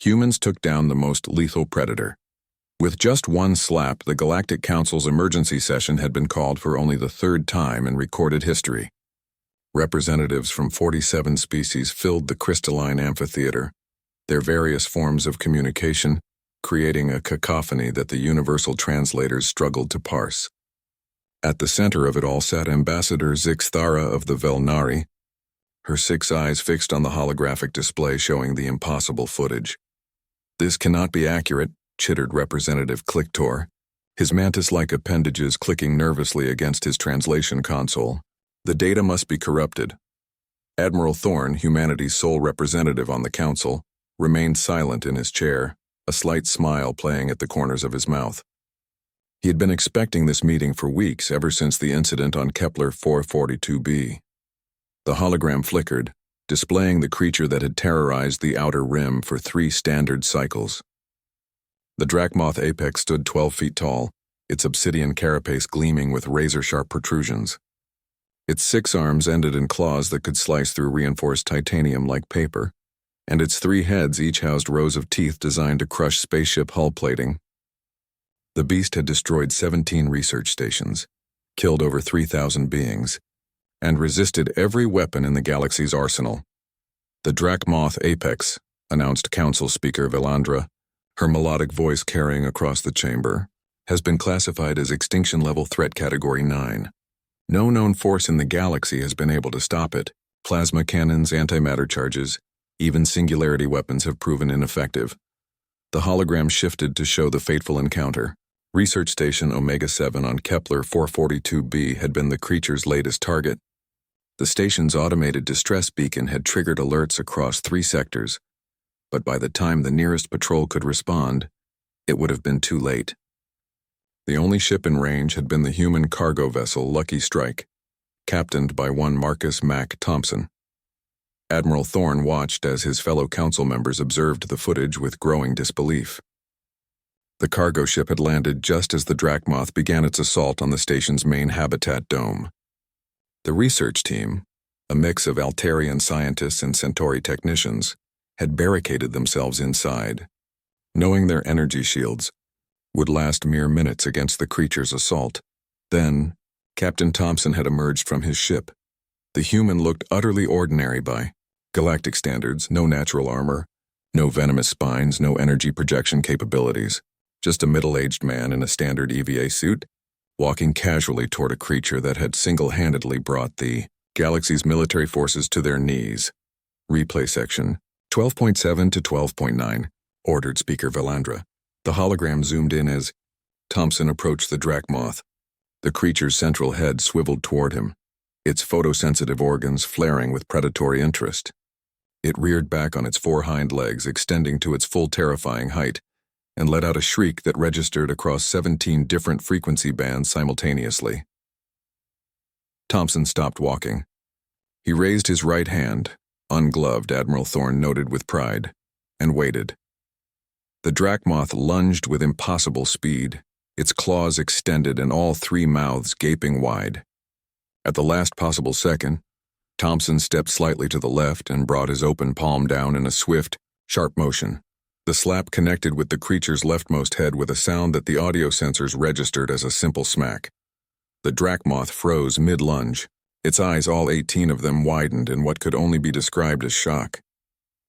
humans took down the most lethal predator. With just one slap, the Galactic Council's emergency session had been called for only the third time in recorded history. Representatives from 47 species filled the crystalline amphitheater, their various forms of communication creating a cacophony that the universal translators struggled to parse. At the center of it all sat Ambassador Zixthara of the Velnari, her 6 eyes fixed on the holographic display showing the impossible footage. "This cannot be accurate," chittered Representative Clicktor, his mantis-like appendages clicking nervously against his translation console. "The data must be corrupted." Admiral Thorne, humanity's sole representative on the council, remained silent in his chair, a slight smile playing at the corners of his mouth. He had been expecting this meeting for weeks, ever since the incident on Kepler 442b. The hologram flickered, displaying the creature that had terrorized the outer rim for 3 standard cycles. The Drachmoth apex stood 12 feet tall, its obsidian carapace gleaming with razor-sharp protrusions. Its 6 arms ended in claws that could slice through reinforced titanium like paper, and its 3 heads each housed rows of teeth designed to crush spaceship hull plating. The beast had destroyed 17 research stations, killed over 3,000 beings, and resisted every weapon in the galaxy's arsenal. "The Drachmoth Apex," announced Council Speaker Velandra, her melodic voice carrying across the chamber, "has been classified as Extinction-Level Threat Category 9. No known force in the galaxy has been able to stop it. Plasma cannons, antimatter charges, even singularity weapons have proven ineffective." The hologram shifted to show the fateful encounter. Research Station Omega-7 on Kepler 442b had been the creature's latest target. The station's automated distress beacon had triggered alerts across 3 sectors, but by the time the nearest patrol could respond, it would have been too late. The only ship in range had been the human cargo vessel Lucky Strike, captained by one Marcus Mack Thompson. Admiral Thorne watched as his fellow council members observed the footage with growing disbelief. The cargo ship had landed just as the Drachmoth began its assault on the station's main habitat dome. The research team, a mix of Altarian scientists and Centauri technicians, had barricaded themselves inside, knowing their energy shields would last mere minutes against the creature's assault. Then, Captain Thompson had emerged from his ship. The human looked utterly ordinary by galactic standards, no natural armor, no venomous spines, no energy projection capabilities, just a middle-aged man in a standard EVA suit, walking casually toward a creature that had single-handedly brought the galaxy's military forces to their knees. Replay section 12.7 to 12.9, ordered Speaker Velandra. The hologram zoomed in as Thompson approached the Drachmoth. The creature's central head swiveled toward him, its photosensitive organs flaring with predatory interest. It reared back on its 4 hind legs, extending to its full terrifying height, and let out a shriek that registered across 17 different frequency bands simultaneously. Thompson stopped walking. He raised his right hand, ungloved, Admiral Thorne noted with pride, and waited. The Drachmoth lunged with impossible speed, its claws extended and all 3 mouths gaping wide. At the last possible second, Thompson stepped slightly to the left and brought his open palm down in a swift, sharp motion. The slap connected with the creature's leftmost head with a sound that the audio sensors registered as a simple smack. The Drachmoth froze mid-lunge, its eyes, all 18 of them, widened in what could only be described as shock.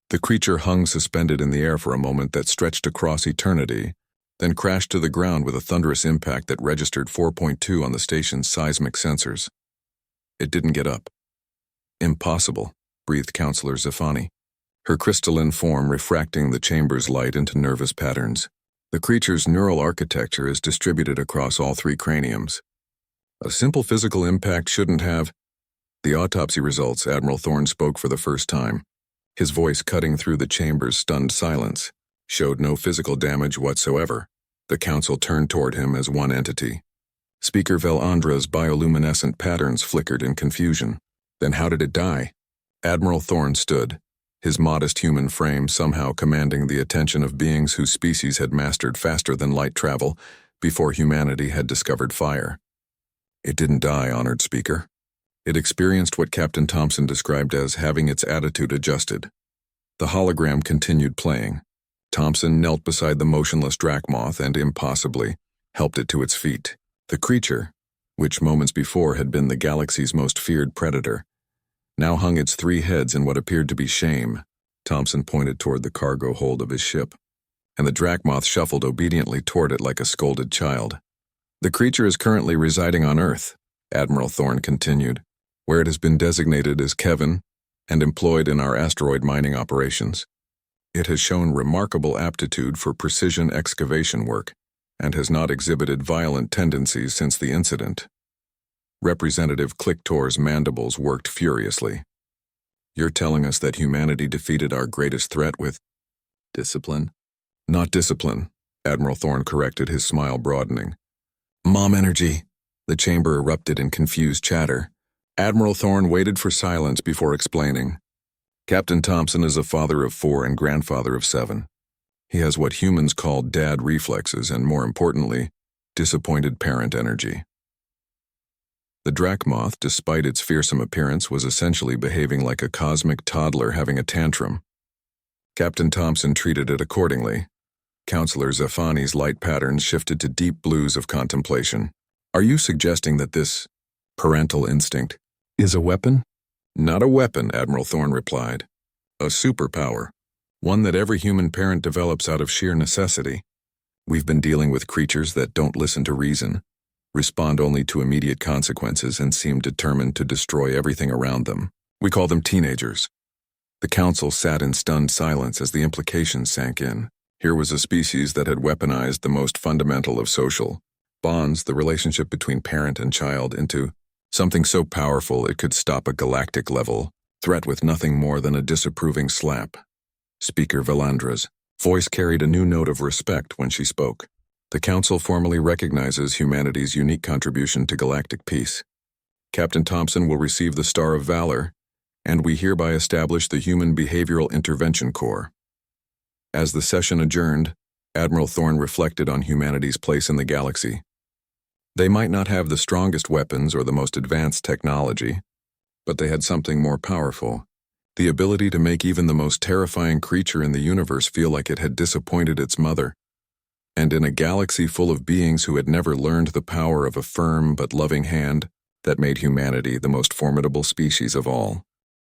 The creature hung suspended in the air for a moment that stretched across eternity, then crashed to the ground with a thunderous impact that registered 4.2 on the station's seismic sensors. It didn't get up. "Impossible," breathed Counselor Zafani, her crystalline form refracting the chamber's light into nervous patterns. "The creature's neural architecture is distributed across all 3 craniums. A simple physical impact shouldn't have—" The autopsy results, Admiral Thorne spoke for the first time, his voice cutting through the chamber's stunned silence, showed no physical damage whatsoever. The council turned toward him as one entity. Speaker Velandra's bioluminescent patterns flickered in confusion. Then how did it die? Admiral Thorne stood, his modest human frame somehow commanding the attention of beings whose species had mastered faster than light travel before humanity had discovered fire. "It didn't die, honored speaker. It experienced what Captain Thompson described as having its attitude adjusted." The hologram continued playing, Thompson knelt beside the motionless Dracmoth and, impossibly, helped it to its feet. The creature, which moments before had been the galaxy's most feared predator, now hung its three heads in what appeared to be shame. Thompson pointed toward the cargo hold of his ship, and the Dracmoth shuffled obediently toward it like a scolded child. The creature is currently residing on Earth, Admiral Thorne continued, where it has been designated as Kevin and employed in our asteroid mining operations. It has shown remarkable aptitude for precision excavation work and has not exhibited violent tendencies since the incident. Representative Clicktor's mandibles worked furiously. You're telling us that humanity defeated our greatest threat with discipline? Not discipline, Admiral Thorne corrected, his smile broadening. Mom energy. The chamber erupted in confused chatter. Admiral Thorne waited for silence before explaining. Captain Thompson is a father of 4 and grandfather of 7. He has what humans call dad reflexes and, more importantly, disappointed parent energy. The Dracmoth, despite its fearsome appearance, was essentially behaving like a cosmic toddler having a tantrum. Captain Thompson treated it accordingly. Counselor Zafani's light patterns shifted to deep blues of contemplation. Are you suggesting that this parental instinct is a weapon? Not a weapon, Admiral Thorne replied. A superpower, one that every human parent develops out of sheer necessity. We've been dealing with creatures that don't listen to reason, respond only to immediate consequences, and seem determined to destroy everything around them. We call them teenagers. The council sat in stunned silence as the implications sank in. Here was a species that had weaponized the most fundamental of social bonds, the relationship between parent and child, into something so powerful it could stop a galactic-level threat with nothing more than a disapproving slap. Speaker Valandra's voice carried a new note of respect when she spoke. The Council formally recognizes humanity's unique contribution to galactic peace. Captain Thompson will receive the Star of Valor, and we hereby establish the Human Behavioral Intervention Corps. As the session adjourned, Admiral Thorne reflected on humanity's place in the galaxy. They might not have the strongest weapons or the most advanced technology, but they had something more powerful, the ability to make even the most terrifying creature in the universe feel like it had disappointed its mother. And in a galaxy full of beings who had never learned the power of a firm but loving hand, that made humanity the most formidable species of all.